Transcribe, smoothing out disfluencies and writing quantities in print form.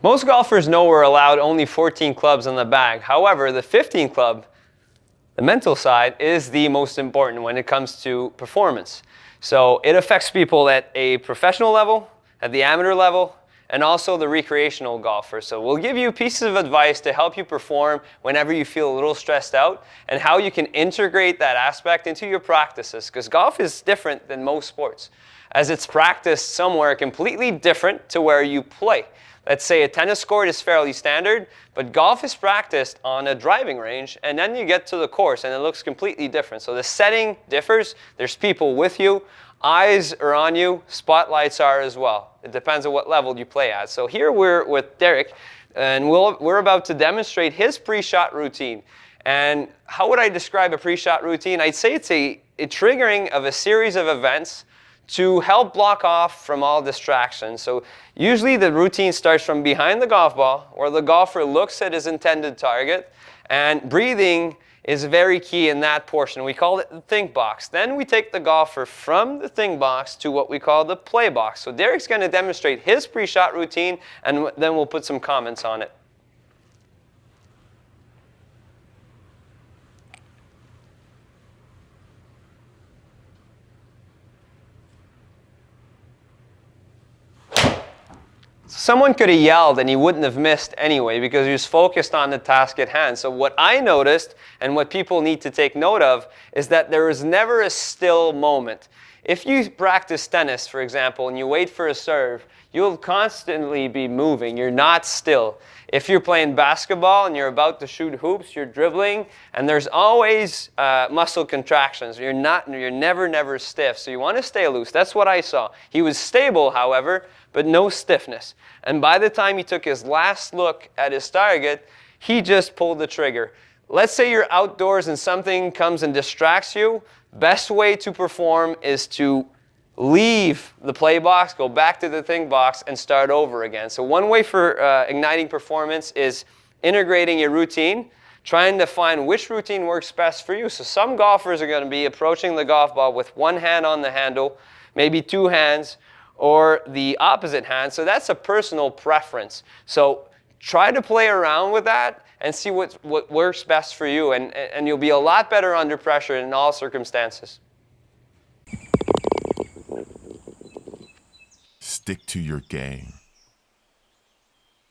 Most golfers know we're allowed only 14 clubs in the bag. However, the 15 club, the mental side, is the most important when it comes to performance. So it affects people at a professional level, at the amateur level, and also the recreational golfer. So we'll give you pieces of advice to help you perform whenever you feel a little stressed out, and how you can integrate that aspect into your practices, because golf is different than most sports, as it's practiced somewhere completely different to where you play. Let's say a tennis court is fairly standard, but golf is practiced on a driving range, and then you get to the course and it looks completely different. So the setting differs, there's people with you, eyes are on you, spotlights are as well. It depends on what level you play at. So here we're with Derek, and we're about to demonstrate his pre-shot routine. And how would I describe a pre-shot routine? I'd say it's a triggering of a series of events to help block off from all distractions. So usually the routine starts from behind the golf ball, where the golfer looks at his intended target, and breathing is very key in that portion. We call it the think box. Then we take the golfer from the think box to what we call the play box. So Derek's going to demonstrate his pre-shot routine, and then we'll put some comments on it. Someone could have yelled and he wouldn't have missed anyway, because he was focused on the task at hand. So what I noticed, and what people need to take note of, is that there is never a still moment. If you practice tennis, for example, and you wait for a serve, you'll constantly be moving. You're not still. If you're playing basketball and you're about to shoot hoops, you're dribbling, and there's always muscle contractions. You're never stiff. So you want to stay loose. That's what I saw. He was stable, however, but no stiffness. And by the time he took his last look at his target, he just pulled the trigger. Let's say you're outdoors and something comes and distracts you. Best way to perform is to leave the play box, go back to the think box, and start over again. So one way for igniting performance is integrating your routine, trying to find which routine works best for you. So some golfers are going to be approaching the golf ball with one hand on the handle, maybe two hands, or the opposite hand. So that's a personal preference. So try to play around with that and see what works best for you, and you'll be a lot better under pressure in all circumstances. Stick to your game.